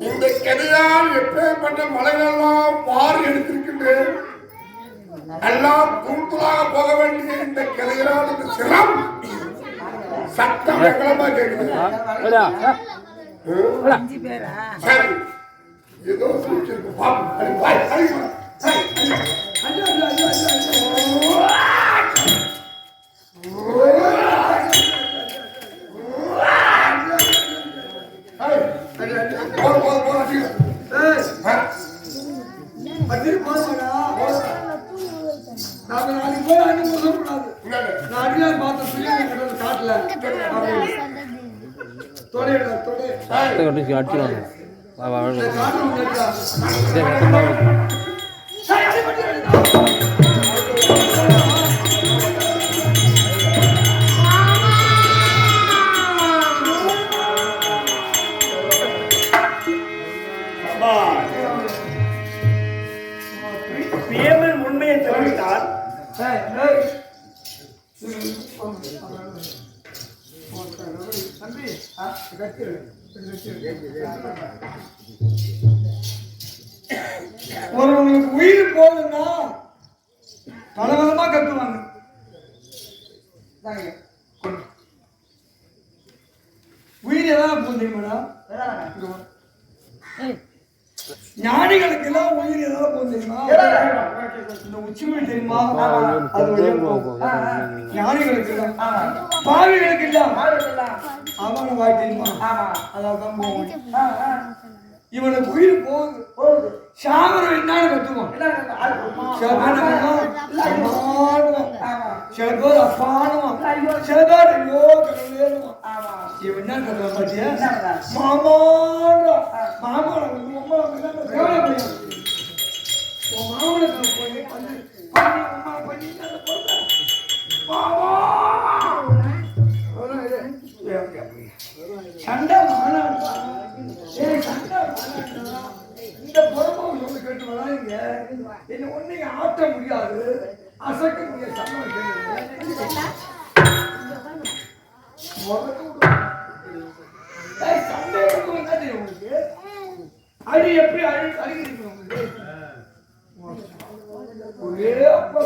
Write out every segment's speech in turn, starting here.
இந்த கதையால் எப்பேற்பட்ட மலைகளெல்லாம் பாரி எடுத்திருக்கின்றேன். எல்லாம் தூள்தூளாக போக வேண்டிய இந்த கதைகளால் இந்த சிரம் சத்தம் எங்களமா கேட்குது. சரி, ஏதோ சூழ்ச்சிருக்கு பாப்போம். அடிச்சுடுவாங்க. பேமன் உண்மையை தெரிவித்தால் ஒருவங்களுக்கு உயிர் போகுதுன்னா பலவிதமா கட்டுவாங்க. உயிர் எதாவது போகுது மேடம். ஞானிகளுக்கு எல்லாம் உயிர் எதாவது போகுது தெரியுமா? இந்த உச்சிமொழி தெரியுமா? அது வழியா போகும். ஞானிகளுக்கு எல்லாம், பாவிகளுக்கு எல்லாம் அவன வாய் தெரியுமா? அதான் போகும். இவனுக்கு உயிர் போகுது. சாமரம் என்னன்னு கத்துவோம். சில பேர் அப்பானுவான், சில பேர் ஐயோ கடவுளேனுவான். இவன் என்ன கத்துவான் பாத்தியா? மாமான்ற மாமனை வந்து மாமனுக்கு போய் பண்ணி அம்மா பண்ணி சண்டை மாநாடு இந்த பொறுப்பை சொல்லி கேட்டு வராங்க. என்ன ஒண்ணு ஆட்ட முடியாது, அசைக்க முடியாது. சண்டை உங்களுக்கு அடி எப்படி அடிக்கிறீங்க உங்களுக்கு? ஒரே அப்பா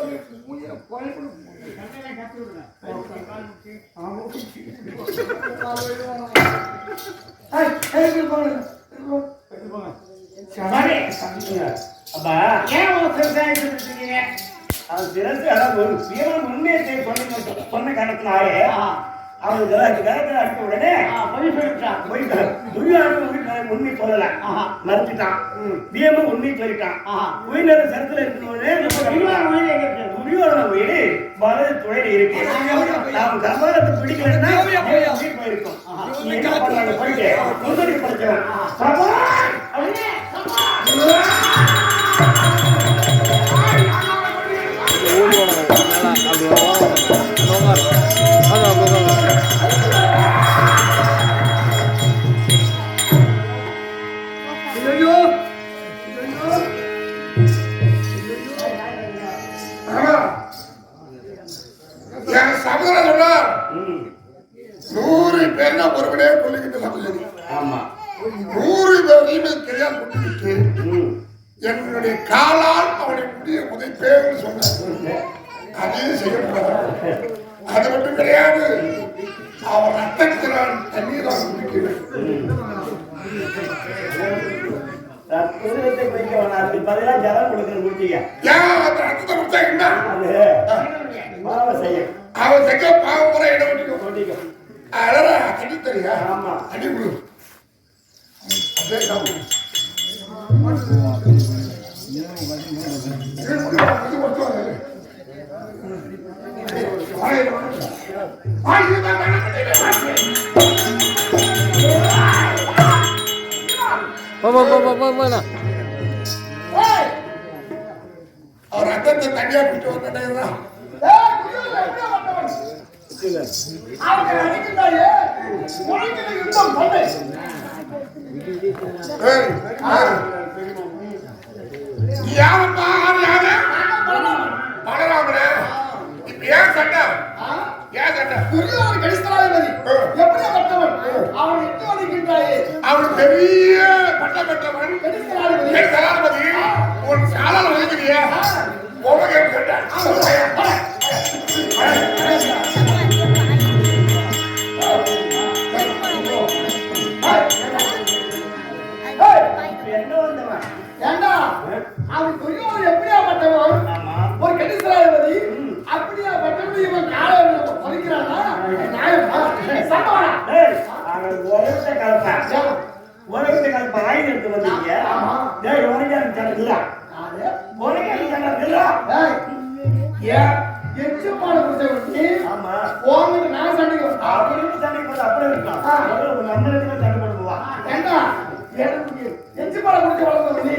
சொன்ன காரணத்தினாலே அவனுக்கு அடித்த உடனே உண்மை சொல்லல, மறுத்துட்டான். பீமன் உண்மை சொல்லிட்டான். உயிரிழந்த சரத்துல இருக்கணும். துரியோதன உயிர் வலது துணையில இருக்கு. நாம் கர்மத்தை பிடிக்கலன்னா உயிர் போயிருக்கும். முன்னாடி படிச்சவன் என்னுடைய காலால் அவனை முடிய உதைப்பேன்னு சொன்னார். அதே செய்யப்படாது. அது மட்டும் கிடையாது, அவன் ரத்தத்தினால் தண்ணீரால் குடிக்கிறேன். ஜலம் கொடுக்கிற குடிச்சீங்க. ரத்தத்தை கொடுத்தா என்ன? அவன் செஞ்ச பாவம் முறை இடம் ஒட்டிக்கும். அதெல்லாம் தண்ணி தெரியா? அடி விடு. அதே அவர் ரத்தத்தை தனியா பிடிச்சு வந்தா யாரப்பா? யாரு? பலராமரே. இப்ப ஏன் சட்டம்? ஏன் சட்டம்? துரியோதன கடிஸ்தலாதிபதி எப்படி கட்டவன் அவன் எட்டு அவர் பெரிய பட்டம் பெற்றவன் ஜனாதிபதி. ஒரு சாலால வலிக்கிறியா உனக்கு கேட்டார். என்ன வந்தவன் ஏண்டா அவன் துரியோதனன் எப்படியாப்பட்டவன்? ஒரு கெட்டிஸ்தராதிபதி அப்படியாப்பட்டவன் இவன் காலை பறிக்கிறானா? நியாயமா? சண்டவாடா. உலகத்தை கலப்பா ஆயுதம் எடுத்து வந்தீங்க. டேய் உனக்கு இல்ல உனக்கு இல்ல. ஏன் எச்சுப்பாடு குடிச்சவன்? ஆமா உன்கிட்ட நான் சண்டைக்கு அப்படின்னு சண்டைக்கு போது அப்படியே இருக்கலாம். நம்ம இடத்துல சண்டை போடுவா. ஏண்டா எனக்கு எச்சுப்பாடு குடிச்ச வளர்ந்தவன் நீ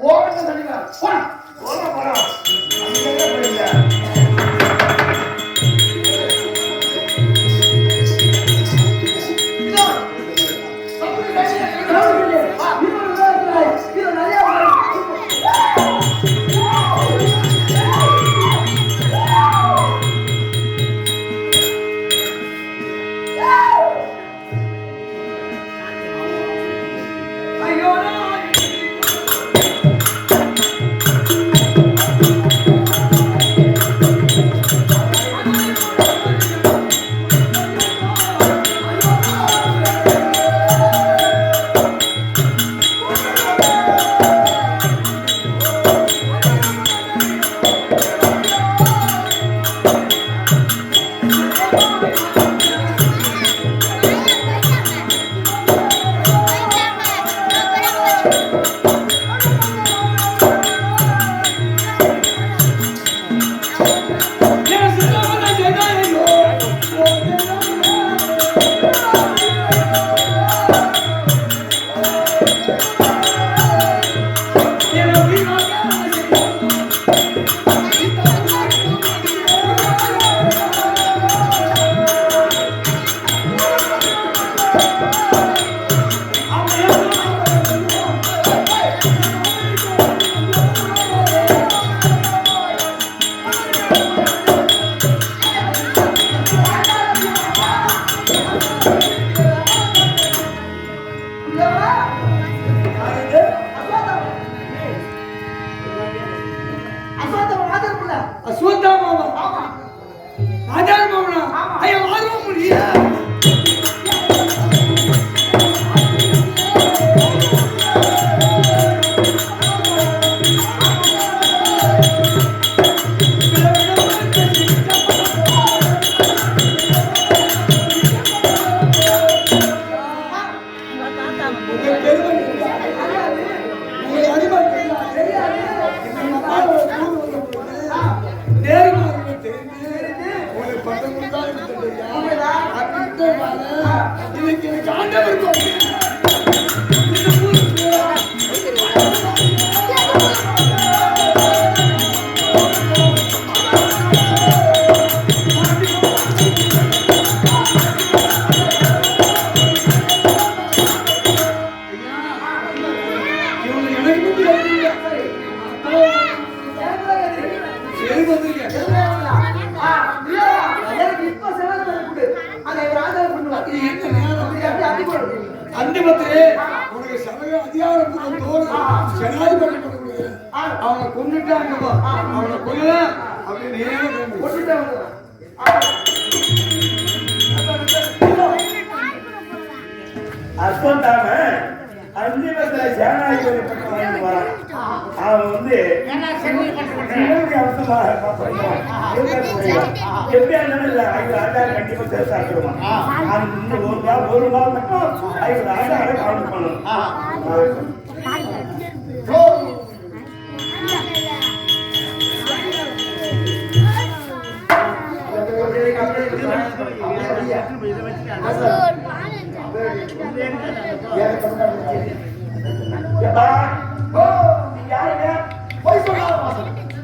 உன்கிட்ட சண்டைக்கு போடா. போறோம் அங்கே போயில அந்திமத்திலே உனக்கு சமய அதிகாரம் ஜனாதிபதி அவனை கொண்டுட்டாங்க. அவனை கொல்ல அப்படின்னு கொண்டுட்டாங்க. அர்த்தம் அந்திமத்துல ஜனாதிபதி பட்டம் வாங்கிட்டு வரான். அவன் வந்து எப்படியா இருந்தாலும் இல்ல 5 ஆண்டாள் கண்டிப்பா சேர்த்து ஆக்கிடுவான். அந்த ஒரு நாள் மட்டும் 5 ஆண்டாளை கவுண்ட் பண்ணணும்.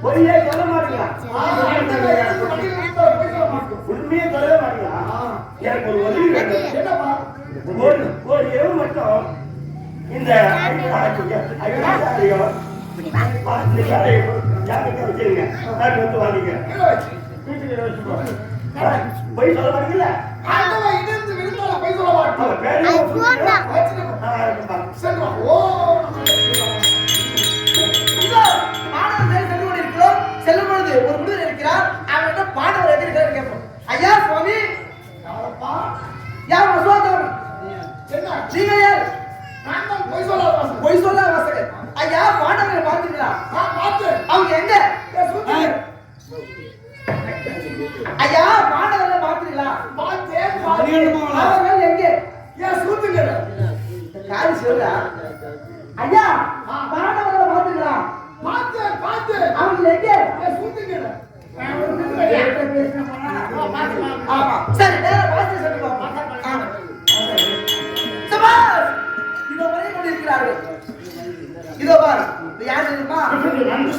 பொய்யே சொல்ல மாட்டீங்களா? உண்மையே சொல்ல மாட்டீங்களா? எனக்கு ஒரு உதவி வேண்டும். ஒரு இரவு மட்டும் இந்த வச்சிருங்க. வந்து வாங்கிக்க. பொய் சொல்ல மாட்டீங்களா? நீங்க யார்? நான் தான் பொய் சொல்லாத வாசகன். பொய் சொல்ல வாசகர். ஐயா பாண்டவரை பாத்தீங்களா? பார்த்து. அவங்க எங்க? சூத்திரன். ஐயா பாண்டவரை பாத்தீங்களா? பார்த்தேன். அவர்கள் எங்க? ஏன் சூத்திரன்? யாரு சொல்றா? ஐயா பாண்டவரை பாத்தீங்களா? பார்த்து. அவங்க எங்க? ஏன் சூத்திரன்? ஆமா சரி நேரா பாத்து சொல்லுங்க. சபாஸ் இதோ வரை கொண்டிருக்கிறார்கள். இதோ பார் இது யார் தெரியுமா?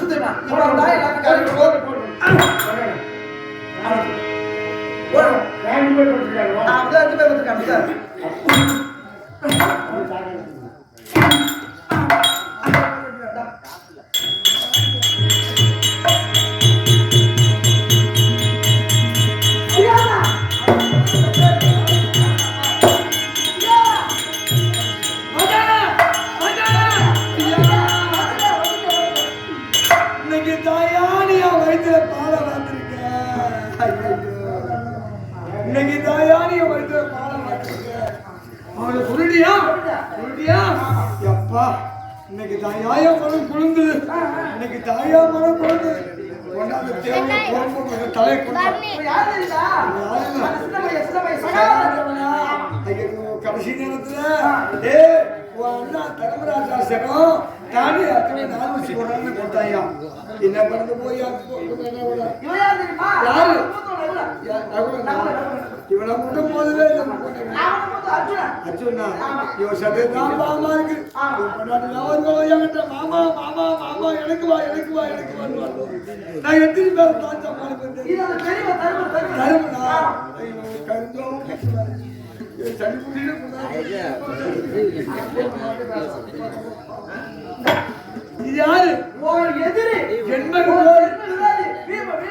சுந்தரமா இவ்வளவு தான் எல்லாரும் காரியம் போடு. ரெண்டு பேர் போட்டுருக்காங்க. அப்படியே 2 பேர் வந்துட்டாங்க. இன்னைக்கு தாயானியா வயிற்றுல பாலை வந்திருக்கேன். இன்னைக்கு தாயானிய வயிற்றுல பாலை வந்திருக்கேன். அவளை குருடியா எப்பா இன்னைக்கு தாயா மனம் குழுந்து இன்னைக்கு தாயா மனம் குழுந்து கொண்டாந்து தேவையை பொறுப்பு தலை கொண்டாடு. யார் தெரியுதா? கடைசி நேரத்துல அண்ணா தர்மராஜாசனம் தானே அத்தனை நாள் வச்சு போறான்னு கொடுத்தாயா. என்ன பண்ண போய் இவன் யார் தெரியுமா? யாரு? ரகுலன். இவனை மட்டும் போதவே அர்ஜுனன். அர்ஜுனா இவன் சதேதான் பாமா இருக்கு. என்கிட்ட மாமா மாமா மாமா எனக்கு வா நான் எத்தனை பேர் தான் சமாளிப்பேன். இது அந்த பெரியவ தருமனா கருந்தோம் சளி இது யாரு? ஒரு எதிரி. ஜென்ம விரோதி. பீமன்.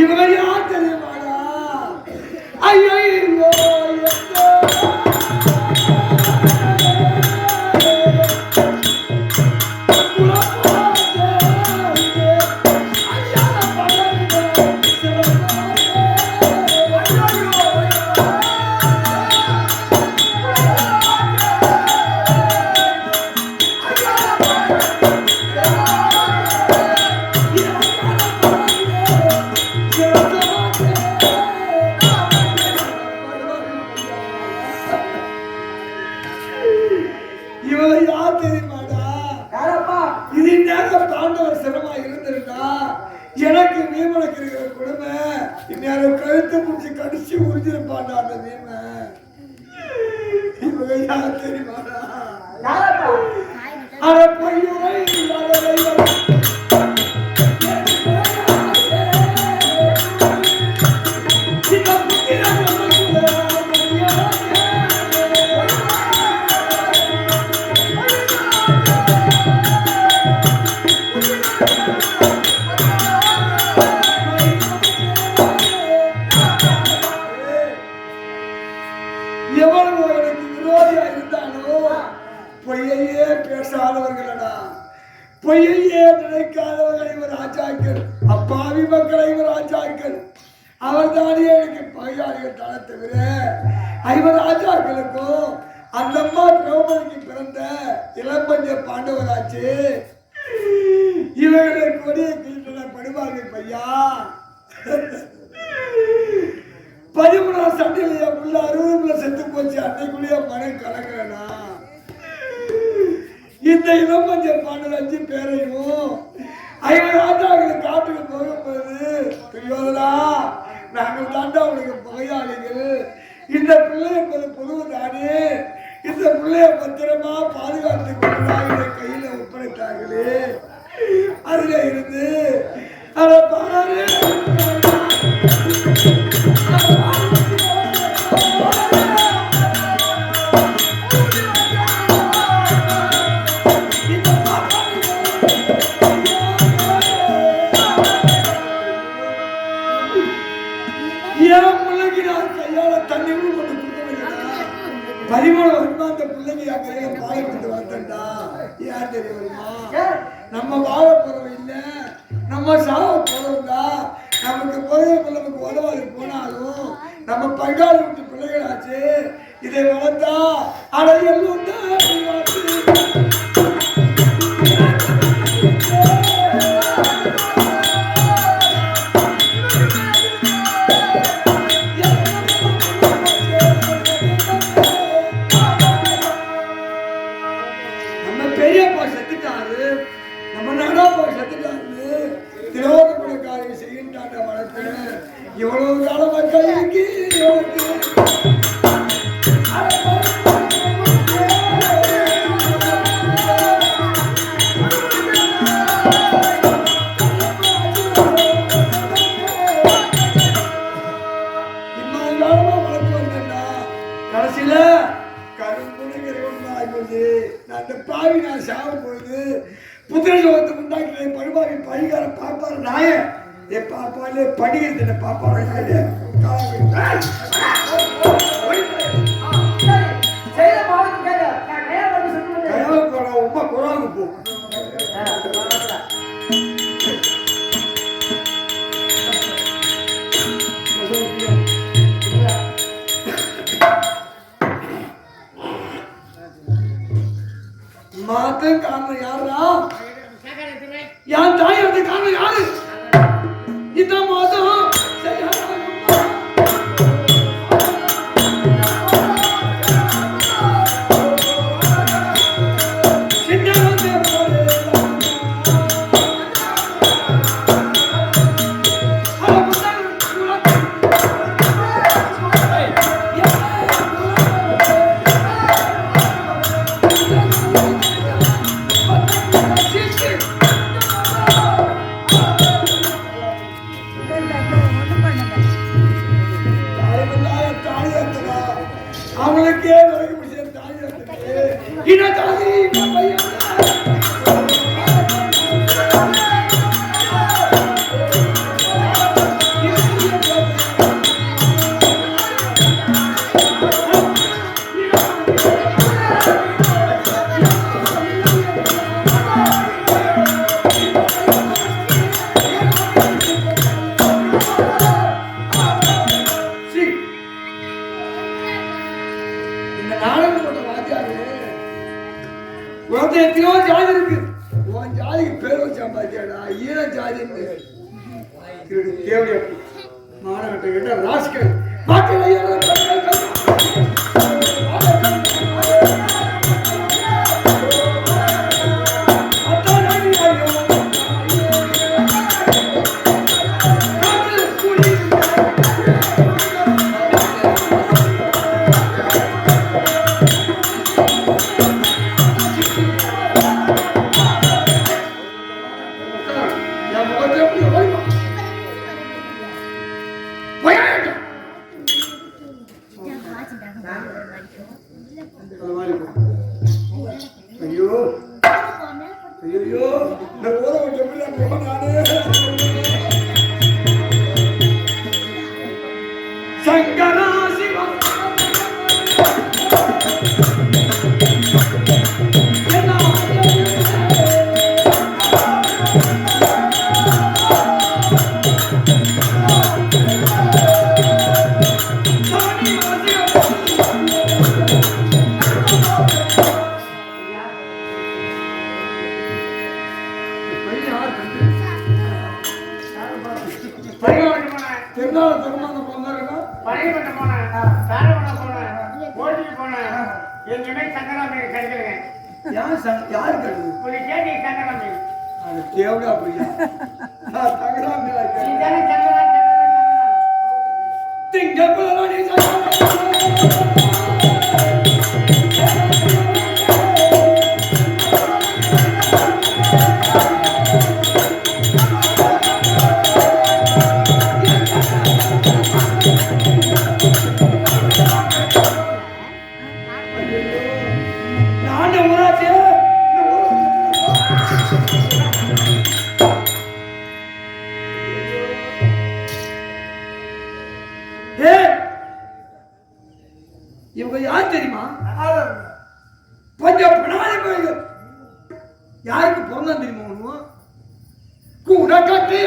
இவங்க யார் தெரியுமாடா? ஐயோ இவங்க யார் தெரியுமாடா? இது நேரம் தாண்டவர் சிரமா இருந்திருந்தா எனக்கு மீமனுக்கு இருக்கிற கொடுமை இந்நேரம் கழுத்தை முடிச்சு கடிச்சு உறிஞ்சிருப்பாண்டா அந்த மீமன். இவங்க யார் தெரியுமாடா? அட பையனை எவ்வளவு எனக்கு விரோதியா இருந்தாலும் பொய்யையே பேசாதவர்களடா, பொய்யையே நினைக்காதவர்கள் இவர் ராஜாக்கள், அப்பாவி மக்களை இவர் ராஜாக்கள். அவர் தானே எனக்கு பகையாளிகள் தானே தவிர ஐவர் ராஜாக்களுக்கும் அந்த அம்மா திரௌபதிக்கு பிறந்த இளம்பஞ்ச பாண்டவராச்சு. இவர்களை கொடிய கிழட்டன படுவார்கள் பையா. 13 சண்டையில உள்ள 60 செத்து போச்சு. அன்னைக்குள்ளேயே மனம் கலக்கிறனா இந்த இளம்பஞ்ச பாண்டவர் 5 பேரையும் ஐவர் ராஜாக்களை காட்டுக்கு போகும்போது துரியோதனா நாங்கள் தாண்டா அவனுக்கு பகையாளிகள், இந்த பிள்ளை என்பது பொதுவுதானே, இந்த பிள்ளைய பத்திரமா பாதுகாத்து கொண்டு கையில ஒப்படைத்தார்களே. அதுல இருந்து அதை பாரு ஏன் பிள்ளைக்கு நான் கையால தண்ணி கொண்டு கொடுக்க 13 வருஷமா அந்த பிள்ளைக்கு என் கையில பாலை விட்டு வந்தா யார் தெரியுமா? ஏன்? நம்ம வாழ போறோம் இல்ல, நம்ம சாவ போறோம்டா. நமக்கு போறவங்க நமக்கு உதவாது போனாலும் நம்ம பங்காளி விட்டு பிள்ளைகளாச்சு. இதை வளர்த்தா அடையலும் நம்ம பெரியப்பா செத்துட்டாரு, நம்ம நடாப்பா செத்துட்டாரு. திரோகப்பட காரியம் செய்கின்றாண்ட வளர்த்து இவ்வளவு காலமா கைக்கு கடைசியில கரும்புணி அந்த பாவி நான் சாகும் பொழுது புத்திர சோகத்தை உண்டாக்கி பழுவாவி பழிகார பார்ப்பாரு நாய பாப்பாலே படிக்கிறது பாப்பாரு உமா குழாவுக்கு போ. மாத்த காரணம் யாரா? என் தாய் வந்து காரணம் யாரு? இந்த மாதம் அவங்களுக்கே வரைக்கும் முடிச்ச தாய் இன தாதி எத்தனையோ ஜாதி இருக்கு. உன் ஜாதிக்கு பேர் வச்சா பாத்தியாடா ஈர ஜாதி தேவையா மாணவட்ட கிட்ட ராஸ்கல் ஐயோ ஐயோ இந்த ஊரை விட்டு எப்படி போனானே சங்கரா சிவம் யாருக்கு பிறந்தா தெரியுமா ஒண்ணும் கூட கட்டி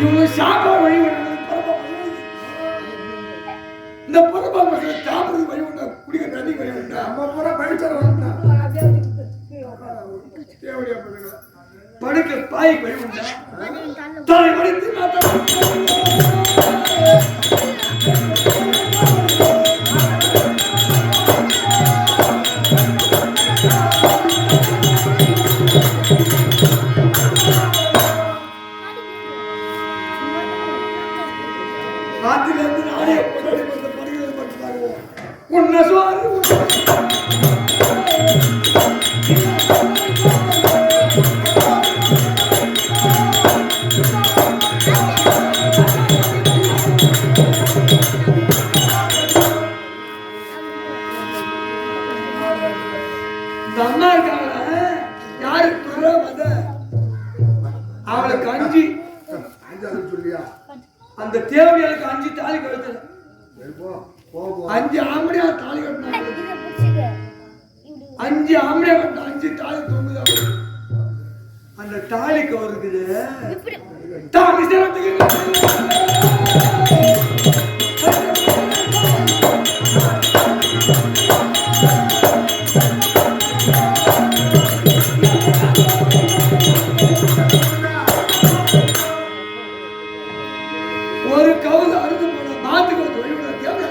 இவங்க சாப்பாடு வழி இந்த பொறுப்பா மக்கள் சாப்பிடுறது வழி உண்டா குடிக்க தண்ணி வழி உண்டா நம்ம பூரா படிச்சவங்க படுக்க பாய் வழி உண்டா தலை வடித்து நாட்டிலிருந்து நானே படுகிறது மட்டும் உன்ன சோறு இந்த அம்மா இருக்காங்க யாரு வந்த அவளுக்கு அஞ்சு சொல்லியா அந்த தேவையாளுக்கு 5 தாலி கழுத்துல 5 ஆம்படியா தாலி கட்டினாங்க 5 ஆம்படியா கட்ட 5 தாலி தொங்குதா அந்த தாலிக்கு வருக்குது தாலி சேரத்துக்கு ஒரு கவுது அறுத்து போன மாத்துக்கு வந்து வழிவிட தேவை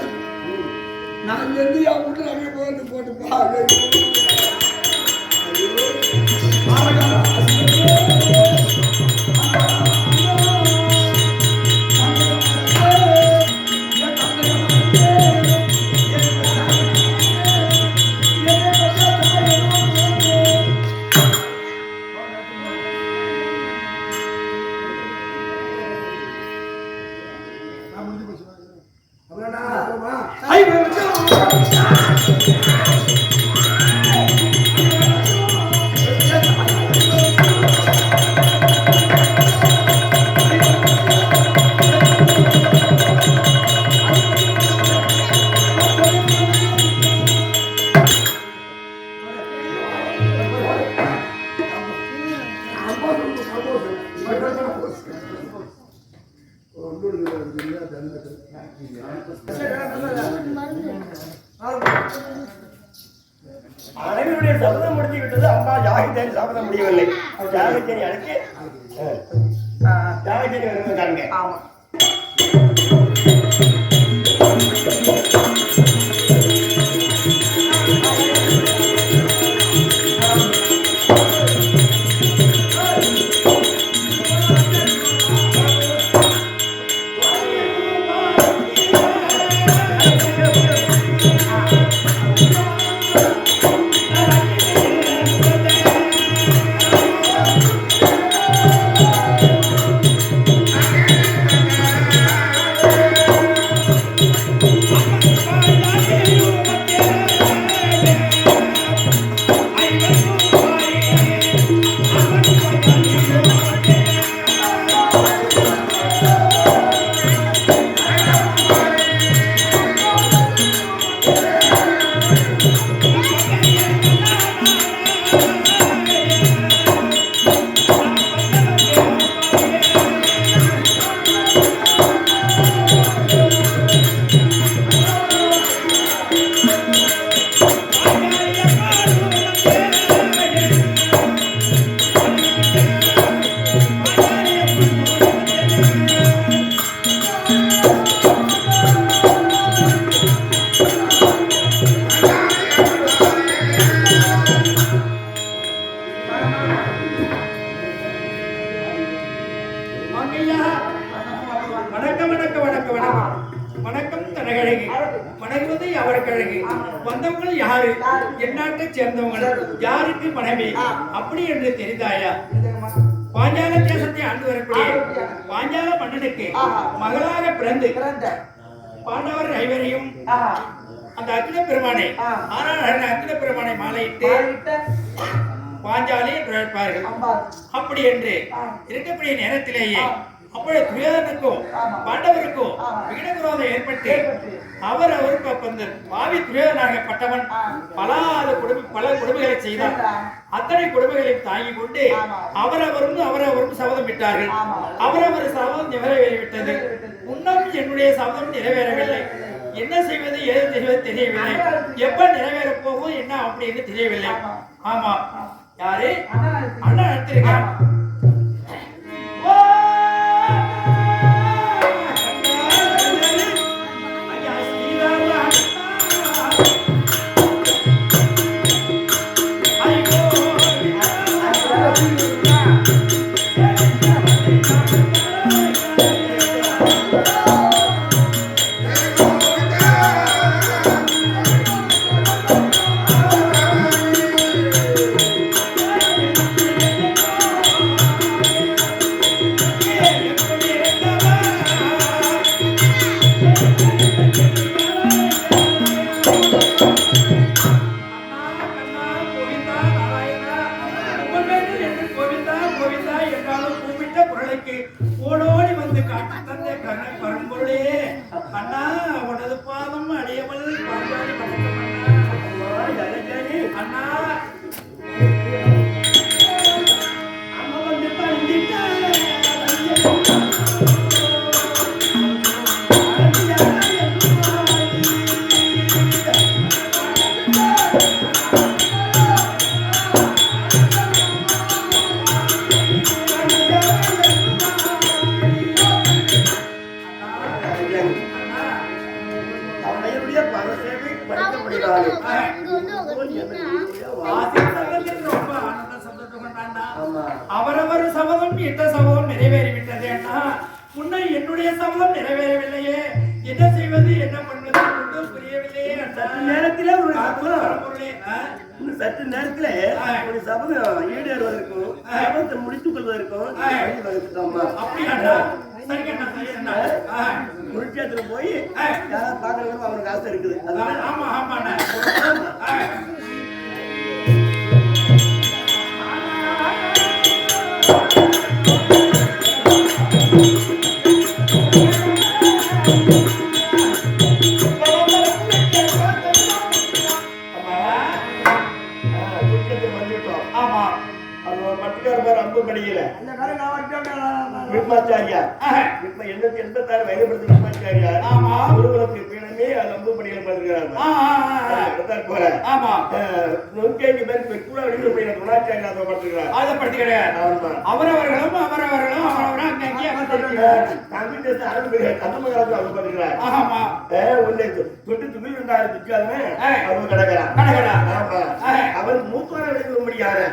நான் இருந்து என் வீட்டுல அப்படியே போட்டு பாரு அனைவருடைய சபதம் முடித்து விட்டது. அம்மா யாகித்தேன் சபதம் முடியவில்லை. யாகத்தேனி அழைத்து யாகத்தேனி வருவது காண்க. ஆமா Thank you. பிறகு வந்தவங்க யாரு எந்நாட்டை சேர்ந்தவங்க யாருக்கு மனைவி அப்படி என்று தெரிந்தாயா பாஞ்சால தேசத்தை ஆண்டு வரக்கூடிய பாஞ்சால மன்னனுக்கு மகளாக பிறந்து பாண்டவர் ஐவரையும் அந்த அகில பெருமானை ஆனால் அகில பெருமானை மாலையிட்டு பாஞ்சாலை நுழைப்பார்கள் அப்படி என்று இருக்கக்கூடிய நேரத்திலேயே அப்பொழுது துரியோதனுக்கும் பாண்டவருக்கும் விகிடவிரோதம் ஏற்பட்டு அவருக்கு அந்த பாவி துரியோதனாகப்பட்டவன் பல கொடுமைகளை செய்தார். அத்தனை கொடுமைகளையும் தாங்கிக் கொண்டு அவரவரும் சபதம் விட்டார்கள். அவரவர் சபதம் நிறைவேறிவிட்டது. இன்னும் என்னுடைய சபதம் நிறைவேறவில்லை. என்ன செய்வது ஏது செய்வது தெரியவில்லை. எப்ப நிறைவேற போகும் என்ன அப்படின்னு தெரியவில்லை. ஆமா யாரு அண்ணா எடுத்திருக்கான். ஓடோடி வந்து காட்டு தந்தை கண்ண பரம்பொருளே அண்ணா உனது பாதம் அடையவள் பாஞ்சாலி வணக்கம் அண்ணா அம்மா வந்து அவரவர் சபதம் எந்த சபதம் நிறைவேறிவிட்டது அண்ணா. முன்ன என்னுடைய சபதம் நிறைவேறவில்லையே. என்ன செய்வது என்ன பண்ணுவது ஒன்றும் புரியவில்லையே அண்ணா. நேரத்திலே ஒரு சற்று நேரத்திலே ஒரு சபதம் ஈடேறுவதற்கும் சபதத்தை முடித்துக் கொள்வதற்கும் அப்படியா? குருட்சேத்திர போய் யாராவது பாக்குறவங்க அவனுக்கு ஆசை இருக்குது. ஆமா ஆமாண்ணா. அம்பு படிக்கல விக்மாச்சாரியா இப்ப 86 வயது விக்மாச்சாரியா குருகுலத்துக்கு பீடமே அது அம்பு படிக்கல பண்ணிருக்கிறாங்க. அவரவர்களும் அவர் மூத்தோட எடுக்க முடியாது.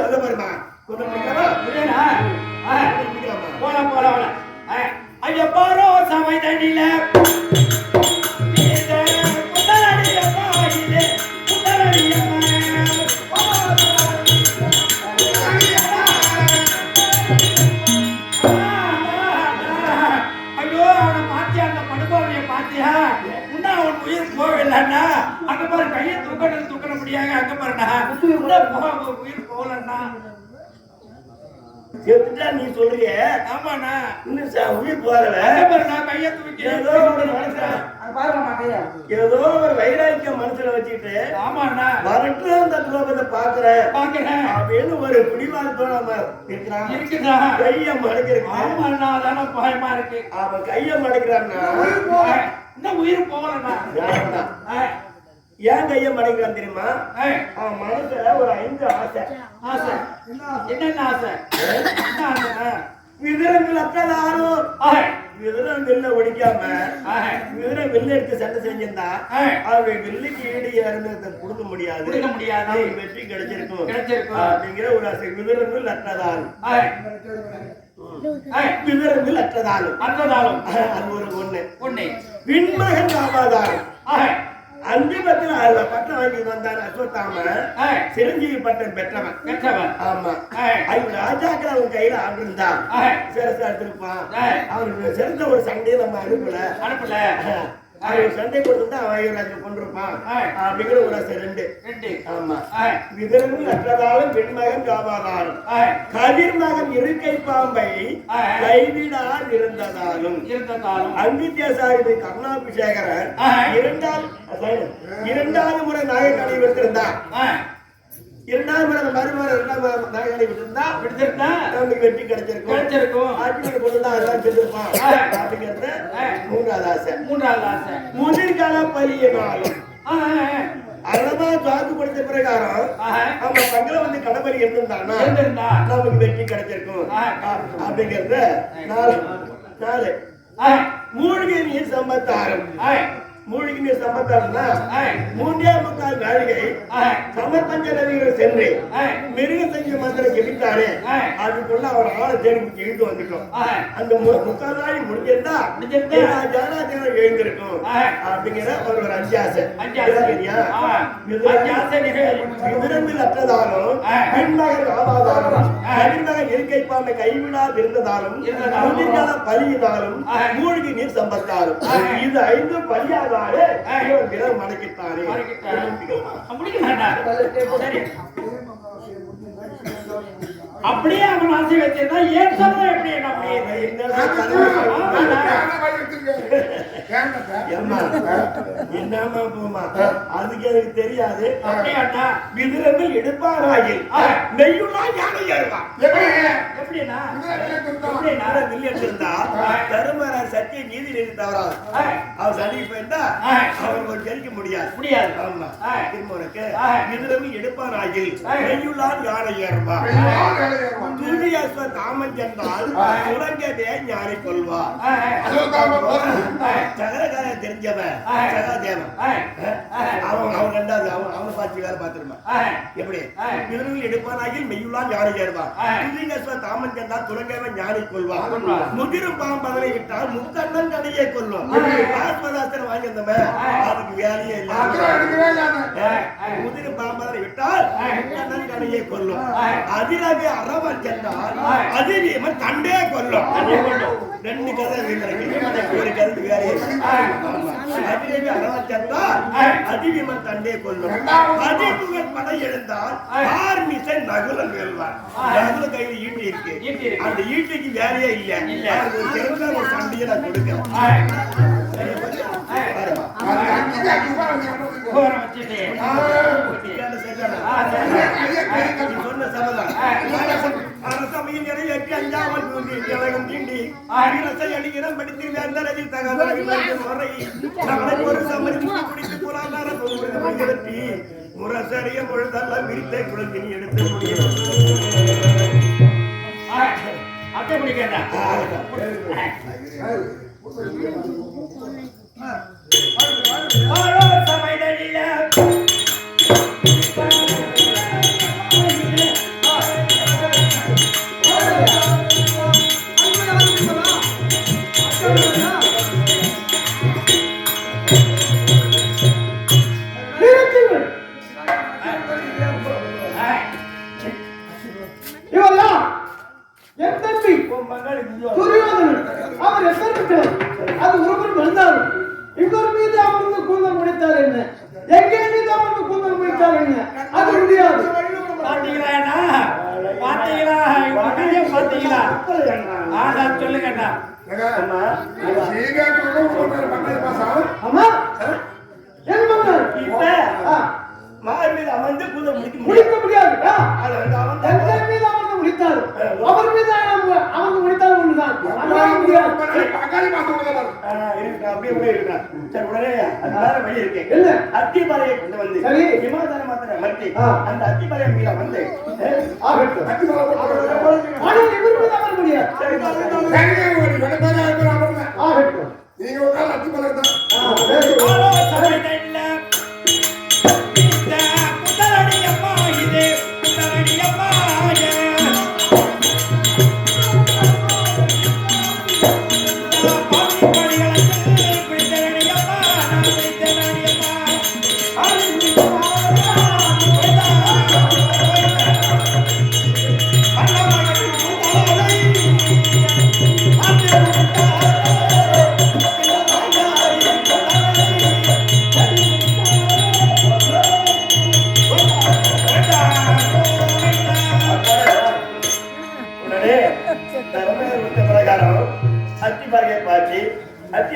சொல்ல பாருமா போல ஐயப்பாரோ சமை தண்ணில ஐயோ அவனை பாத்தியா அந்த படுபாவைய பாத்தியா உன்ன அவன் உயிர் போகலன்னா அங்க பாரு கையை தூக்க முடியாங்க. அங்க பாருண்ணா உயிர் போகலன்னா செத்துட்டா நீ சொல்றிய. ஆமாண்ணா இன்னும் உயிர் போகல. கையை தூக்கி ஏதோ ஒரு வைராக்கியம் மனசுல வச்சுட்டு ஆமாண்ணா வரட்டு அந்த துரோகத்தை பாக்குறேன் அப்படின்னு ஒரு பிடிவாதத்தோட இருக்குதா கைய மடக்கிறான். ஆமாண்ணா அதான பயமா இருக்கு. அவன் கைய மடக்கிறான்னா இன்னும் உயிர் போகலண்ணா. ஏன் கைய மடக்கிறான் தெரியுமா? அவன் மனசுல ஒரு 5 ஆசை. என்னென்ன ஆசை? விதிரங்கள் அத்தலாரும் விதிரம் வில்ல ஒடிக்காம விதிரம் வில்ல எடுத்து சண்டை செஞ்சிருந்தா அவருடைய வில்லுக்கு ஈடு இறந்து கொடுக்க முடியாது. வெற்றி கிடைச்சிருக்கும் அப்படிங்கிற ஒரு ஆசை. விதிரங்கள் அற்றதாலும் விதிரங்கள் அற்றதாலும் அது ஒரு ஒண்ணு. விண்மகன் ஆவாதாரம் 5 பத்திரம் பட்டம் வாங்கி வந்தாரு அஸ்வத்தாம சிரஞ்சீவி பட்டம் பெற்றவன் ஆமா அவங்க ராஜாக்கள் அவங்க கையில ஆண்டு இருந்தா சிரசா எடுத்திருப்பான் அவனுக்கு சிறந்த ஒரு சண்டையை நம்ம அனுப்பல அவன் சண்டை கொடுத்துட்டா அவன் கொண்டிருப்பான் அப்படிங்கிற ஒரு ஆசை 2 ஆமா விதரமும் அற்றதாலும் பெண்மகன் காவாதாலும் கதிர் மகன் இருக்கை பாம்பை கைவிடால் இருந்ததாலும் அங்கித்யாசாரி கருணாபிஷேகரன் 2வது முறை நாயக்கனை விடுத்திருந்தான் 2வது முறை மறுமுறை 2வது நாயக்கனை விடுத்திருந்தா நமக்கு வெற்றி கிடைச்சிருக்கும் ஆட்சியை கொண்டுதான் எல்லாம் செஞ்சிருப்பான் அப்படிங்கிறது 3வது ஆசை முதிர்கால பலியினாலும் அதனால வாக்கு கொடுத்த பிரகாரம் அவங்க பங்கள வந்து கடம்பரி இருந்திருந்தாங்கன்னா நமக்கு வெற்றி கிடைச்சிருக்கும் அப்படிங்கிறது 4 மூழ்கி நீர் சம்பத்தாரம் மூழ்கி நீர் சம்பத்தாரம்னா 3.25 நாழிகை சமர்பஞ்ச நதிகள் சென்று மிருக செஞ்ச மந்திரம் ஜெபித்தாரு அதுக்குள்ள அவர் ஆளை தேடி இழுத்து வந்துட்டோம் அந்த 3 நாளி முடிஞ்சிருந்தா ஜனாதிபதி எழுந்திருக்கும் அப்படிங்கிற ஒரு 5 ஆசை விரும்பில் அற்றதாலும் பெண்மகன் ஆவாதாலும் கவிமகன் இருக்கை பாம்பை கைவிடாது இருந்ததாலும் முதிர்கால பலியினாலும் மூழ்கி நீர் சம்பத்தாரும் இது 5 பலியாதாரு இவர் விரல் மடக்கிட்டாரே அப்படியே அவன் ஆசை வச்சிருந்தா ஏன் சொல்ற எப்படி என்னமா போமா அதுக்கு எனக்கு தெரியாது விதிரந்து எடுப்பாராயில் நெய்யுள்ளா யானை ஏறுவான் எப்படின்னா இருந்தா தருமரார் சத்திய நீதி நிறுத்தவரா அவர் சண்டைக்கு போயிருந்தா அவர் ஒரு ஜெயிக்க முடியாது ஆமா திருமணக்கு விதிரந்து எடுப்பாராயில் நெய்யுள்ளான் யானை ஏறுவான் துரியாஸ்வ தாமன் சென்றால் உலகதே ஞானி கொள்வா சகரகார தெரிஞ்சவன் சகாதேவன் அவன் 2வது அவனை பார்த்து வேலை பார்த்துருப்பான் எப்படி விரும்பில் எடுப்பானாகில் மெய்யுள்ளான் ஞானி ஏறுவான் துரியாஸ்வ தாமன் சென்றால் துலங்கவன் ஞானி கொள்வான் முதிரும் பாம்பதனை விட்டால் முக்கண்ணன் கடையே கொள்வான் ஆத்மதாஸ்திரம் வாங்கியிருந்தவன் அதுக்கு வேலையே இல்லை முதிரும் பாம்பதனை விட்டால் முக்கண்ணன் கடையே கொள்ளும் அதிரவே அரவன் சென்றால் அதிரீமன் தண்டே கொல்லும் 2 கதை ஒரு கருத்து வேலையே அதிரவே அரவன் சென்றால் அதிரீமன் தண்டே கொல்லும் அதிபுகன் படை எழுந்தால் ஆர்மிசை நகுலம் வெல்வார் நகுல கையில் ஈட்டி இருக்கு அந்த ஈட்டிக்கு வேலையே இல்லை ஒரு சிறந்த ஒரு சண்டையை நான் கொடுக்கிறேன் சொன்ன சபதம் அரசமையின் நிறைவேற்றி 5ஆவது உலகம் தீண்டி அரசை அணியிடம் படித்து வேந்தரதில் தகவல் முறை நம்மளை ஒரு சமரி குடித்து பொருளாதார பொருட்களை முரசறிய பொழுதெல்லாம் விரித்தை குழந்தை எடுத்து முடியும் அத்தை பிடிக்கிறேன் சமையலில அவர் எப்படிப்பட்டவர் அது ஒருவர் வந்தாலும் இன்னொரு மீது அமர்ந்து கூந்தல் முடித்தார் என்ன எங்கே மீது அமர்ந்து கூந்தல் முடித்தார் என்ன அது முடியாது பாத்தீங்களா சொல்லுங்கண்ணா ஆமா என் மன்னர் இப்ப மார் மீது அமர்ந்து கூந்தல் முடிக்க முடியாது எங்கள் மீது அமர்ந்து முடித்தார் அவர் மீது அமர்ந்து முடித்தால் ஒன்றுதான் அப்படியே இருக்கா சரி உடனே அது வழி இருக்கேன் என்ன அத்திமலையை கொண்டு வந்து விமாதான மாத்திர மறுத்தி அந்த அத்திமலையை மீத வந்து நீங்க ஒரு நாள் அத்திமலை தான்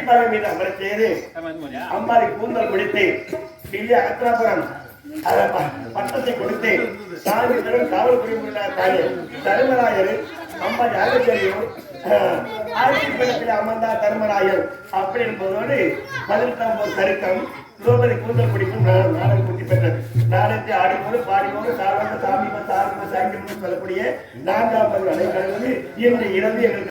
மடிப்பாக மீது அமரச் செய்து அம்மாவை கூந்தல் முடித்து டில்லி அகத்ராபுரம் பட்டத்தை கொடுத்து சாமியுடன் காவல் புரியும்படியாக தர்மராயர் அம்மா யாகச்சரியும் ஆட்சி பீடத்தில் அமர்ந்தா தர்மராயர் அப்படி என்பதோடு 18 சருக்கம் திரௌபதி கூந்தல் பிடிக்கும் நாடகம் கூட்டி பெற்றது. நாடகத்தை ஆடிக்கொண்டு பாடிக்கொண்டு சார்ந்த சாமி சார்ந்த சாங்கியம் சொல்லக்கூடிய 4ஆம் பதிவு அடைக்கலந்து இன்று இரவு எங்களுக்கு